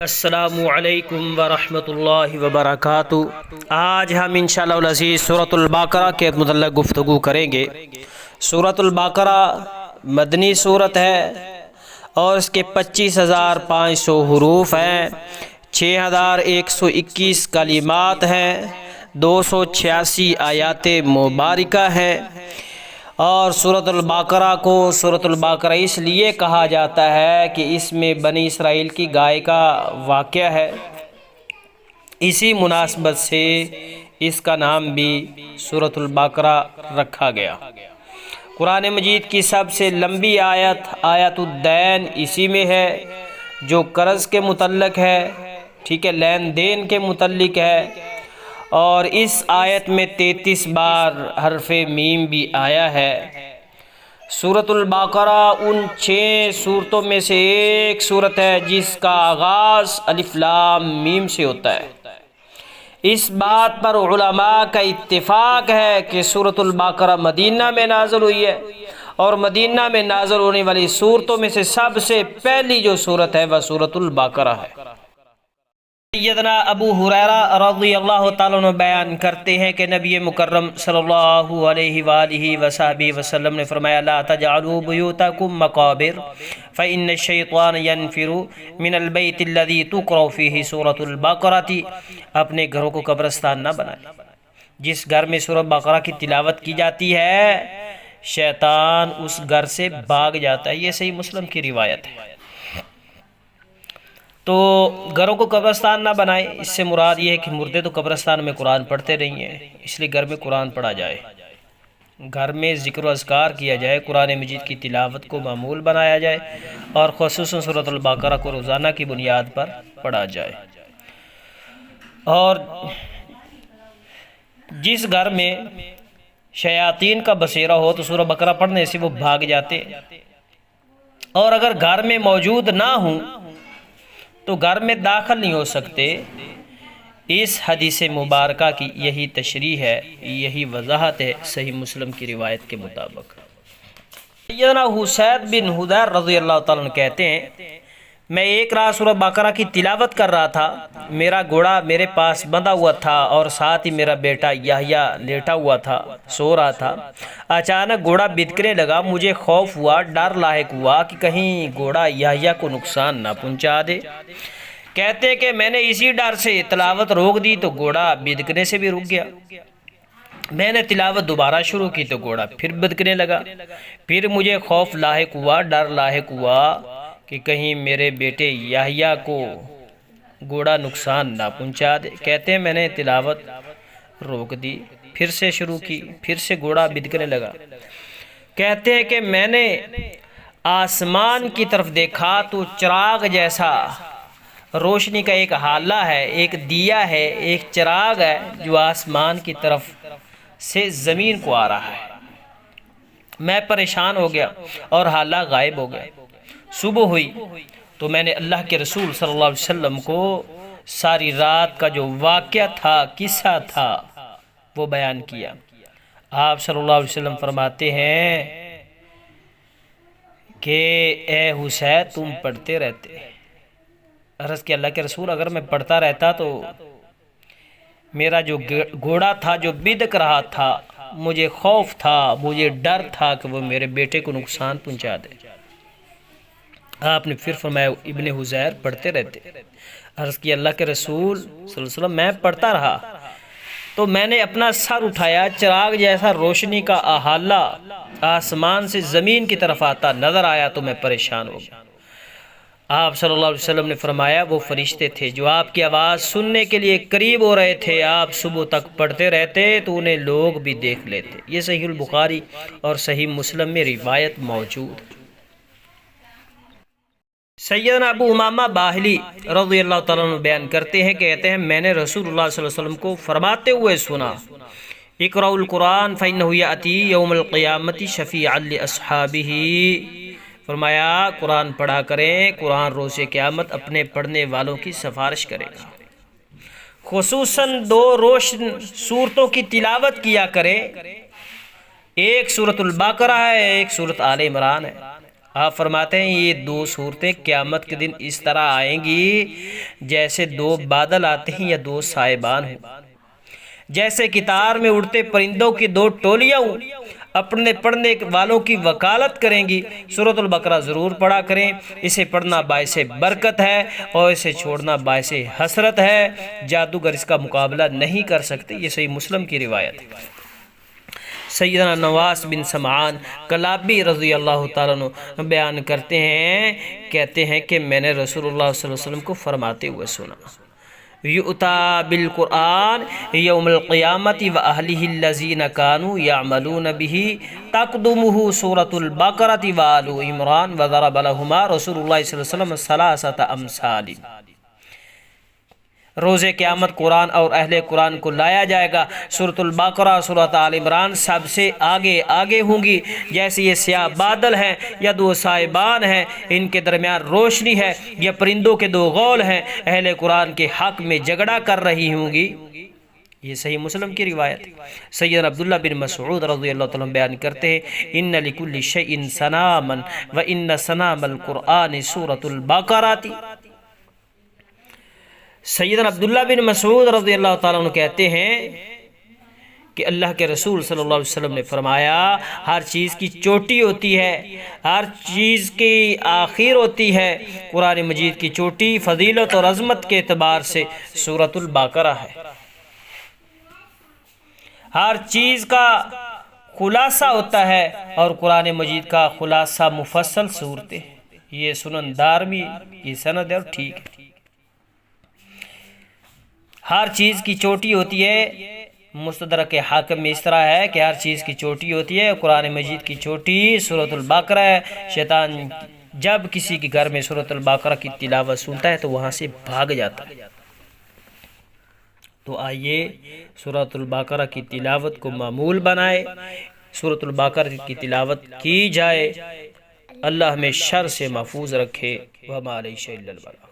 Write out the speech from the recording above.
السلام علیکم ورحمۃ اللہ وبرکاتہ۔ آج ہم انشاءاللہ العزیز سورۃ البقرہ کے متعلق گفتگو کریں گے۔ سورۃ البقرہ مدنی سورت ہے اور اس کے 25,500 حروف ہیں، 6,121 کلمات ہیں، 286 آیات مبارکہ ہیں۔ اور سورۃ البقرہ کو سورۃ البقرہ اس لیے کہا جاتا ہے کہ اس میں بنی اسرائیل کی گائے کا واقعہ ہے، اسی مناسبت سے اس کا نام بھی سورۃ البقرہ رکھا گیا۔ قرآن مجید کی سب سے لمبی آیت الدین اسی میں ہے، جو قرض کے متعلق ہے، ٹھیک ہے، لین دین کے متعلق ہے۔ اور اس آیت میں 33 بار حرف میم بھی آیا ہے۔ سورۃ البقرہ ان 6 سورتوں میں سے ایک سورت ہے جس کا آغاز الف لام میم سے ہوتا ہے۔ اس بات پر علماء کا اتفاق ہے کہ سورۃ البقرہ مدینہ میں نازل ہوئی ہے، اور مدینہ میں نازل ہونے والی سورتوں میں سے سب سے پہلی جو سورت ہے وہ سورۃ البقرہ ہے۔ سیدنا ابو ہریرہ رضی اللہ تعالیٰ عنہ بیان کرتے ہیں کہ نبی مکرم صلی اللہ علیہ وآلہ وصحبہ وسلم نے فرمایا: لا تجعلوا بیوتکم مقابر فإن الشیطان ینفر من البیت الذی تقرأ فیہ سورۃ البقرہ۔ اپنے گھروں کو قبرستان نہ بنائیں، جس گھر میں سورۃ بقرہ کی تلاوت کی جاتی ہے شیطان اس گھر سے بھاگ جاتا ہے۔ یہ صحیح مسلم کی روایت ہے۔ تو گھروں کو قبرستان نہ بنائیں، اس سے مراد یہ ہے کہ مردے تو قبرستان میں قرآن پڑھتے رہی ہیں، اس لیے گھر میں قرآن پڑھا جائے، گھر میں ذکر و اذکار کیا جائے، قرآن مجید کی تلاوت کو معمول بنایا جائے، اور خصوصاً سورۃ البقرہ کو روزانہ کی بنیاد پر پڑھا جائے۔ اور جس گھر میں شیاطین کا بسیرا ہو تو سورۃ بقرہ پڑھنے سے وہ بھاگ جاتے، اور اگر گھر میں موجود نہ ہوں تو گھر میں داخل نہیں ہو سکتے۔ اس حدیث مبارکہ کی یہی تشریح ہے، یہی وضاحت ہے صحیح مسلم کی روایت کے مطابق۔ سیدنا حسین بن حضیر رضی اللہ تعالیٰ عنہ کہتے ہیں، میں ایک رات سورۃ بقرہ کی تلاوت کر رہا تھا، میرا گھوڑا میرے پاس بندھا ہوا تھا اور ساتھ ہی میرا بیٹا یحییٰ لیٹا ہوا تھا، سو رہا تھا۔ اچانک گھوڑا بدکنے لگا، مجھے خوف ہوا، ڈر لاحق ہوا کہ کہیں گھوڑا یحییٰ کو نقصان نہ پہنچا دے۔ کہتے کہ میں نے اسی ڈر سے تلاوت روک دی تو گھوڑا بدکنے سے بھی رک گیا۔ میں نے تلاوت دوبارہ شروع کی تو گھوڑا پھر بدکنے لگا۔ پھر مجھے خوف لاحق ہوا، ڈر لاحق ہوا کہ کہیں میرے بیٹے یحییٰ کو گھوڑا نقصان نہ پہنچا دے۔ کہتے ہیں میں نے تلاوت روک دی، پھر سے شروع کی، پھر سے گھوڑا بدکنے لگا۔ کہتے ہیں کہ میں نے آسمان کی طرف دیکھا تو چراغ جیسا روشنی کا ایک حالہ ہے، ایک دیا ہے، ایک چراغ ہے جو آسمان کی طرف سے زمین کو آ رہا ہے۔ میں پریشان ہو گیا اور حالہ غائب ہو گیا۔ صبح ہوئی تو میں نے اللہ کے رسول صلی اللہ علیہ وسلم کو ساری رات کا جو واقعہ تھا، قصہ تھا، وہ بیان کیا۔ آپ صلی اللہ علیہ وسلم فرماتے ہیں کہ اے حسین تم پڑھتے رہتے۔ عرض کہ اللہ کے رسول اگر میں پڑھتا رہتا تو میرا جو گھوڑا تھا جو بدک رہا تھا، مجھے خوف تھا، مجھے ڈر تھا کہ وہ میرے بیٹے کو نقصان پہنچا دے۔ آپ نے پھر فرمایا ابن حزیر پڑھتے رہتے۔ عرض کی اللہ کے رسول صلی اللہ علیہ وسلم میں پڑھتا رہا تو میں نے اپنا سر اٹھایا، چراغ جیسا روشنی کا احاطہ آسمان سے زمین کی طرف آتا نظر آیا تو میں پریشان ہو گیا۔ آپ صلی اللہ علیہ وسلم نے فرمایا وہ فرشتے تھے جو آپ کی آواز سننے کے لیے قریب ہو رہے تھے، آپ صبح تک پڑھتے رہتے تو انہیں لوگ بھی دیکھ لیتے۔ یہ صحیح البخاری اور صحیح مسلم میں روایت موجود ہے۔ سیدنا ابو امامہ باہلی رضی اللہ تعالیٰ عنہ بیان کرتے ہیں، کہتے ہیں میں نے رسول اللہ صلی اللہ علیہ وسلم کو فرماتے ہوئے سنا: اقرأوا القرآن فإنہ یأتی یوم القیامۃ شفیعا لأصحابہ۔ فرمایا قرآن پڑھا کریں، قرآن روز قیامت اپنے پڑھنے والوں کی سفارش کرے گا۔ خصوصاً 2 روشن سورتوں کی تلاوت کیا کریں، ایک سورۃ البقرہ ہے، ایک سورۃ آل عمران ہے۔ آپ فرماتے ہیں یہ دو صورتیں قیامت کے دن اس طرح آئیں گی جیسے دو بادل آتے ہیں یا دو سائبان ہوں، جیسے قطار میں اڑتے پرندوں کی دو ٹولیاں ہوں، اپنے پڑھنے والوں کی وکالت کریں گی۔ سورۃ البقرہ ضرور پڑھا کریں، اسے پڑھنا باعث برکت ہے اور اسے چھوڑنا باعث حسرت ہے، جادوگر اس کا مقابلہ نہیں کر سکتے۔ یہ صحیح مسلم کی روایت ہے۔ سیدنا نواس بن سمعان کلابی رضی اللہ تعالیٰ عنہ بیان کرتے ہیں، کہتے ہیں کہ میں نے رسول اللہ صلی اللہ علیہ وسلم کو فرماتے ہوئے سنا، یؤتی بالقرآن یوم القیامت واہلہ الذین کانوا یعملون بہ تقدمہ سورۃ البقرۃ وآل عمران وضرب لہما رسول اللہ صلی اللہ علیہ وسلم ثلاثۃ امثال۔ روز قیامت قرآن اور اہل قرآن کو لایا جائے گا، سورۃ البقرہ سورۃ آل عمران سب سے آگے آگے ہوں گی، جیسے یہ سیاہ بادل ہیں یا دو سائبان ہیں، ان کے درمیان روشنی ہے، یا پرندوں کے دو غول ہیں، اہل قرآن کے حق میں جھگڑا کر رہی ہوں گی۔ یہ صحیح مسلم کی روایت ہے۔ سیدنا عبداللہ بن مسعود رضی اللہ تعالیٰ عنہ بیان کرتے ہیں، ان لکل شیء سناما وان سنام القرآن سورۃ البقرہ۔ سیدنا عبداللہ بن مسعود رضی اللہ تعالیٰ عنہ کہتے ہیں کہ اللہ کے رسول صلی اللہ علیہ وسلم نے فرمایا، ہر چیز کی چوٹی ہوتی ہے، ہر چیز کی آخر ہوتی ہے، قرآن مجید کی چوٹی فضیلت اور عظمت کے اعتبار سے سورۃ البقرہ ہے۔ ہر چیز کا خلاصہ ہوتا ہے اور قرآن مجید کا خلاصہ مفصل صورتیں، یہ سنن دارمی یہ سند ہے اور ٹھیک ہے۔ ہر چیز کی چوٹی ہوتی ہے، مستدرک حاکم میں اس طرح ہے کہ ہر چیز کی چوٹی ہوتی ہے، قرآن مجید کی چوٹی سورۃ البقرہ ہے۔ شیطان جب کسی کے گھر میں سورۃ البقرہ کی تلاوت سنتا ہے تو وہاں سے بھاگ جاتا ہے۔ تو آئیے سورۃ البقرہ کی تلاوت کو معمول بنائے، سورۃ البقرہ کی تلاوت کی جائے۔ اللہ ہمیں شر سے محفوظ رکھے۔ وما علیہ الا البلاغ۔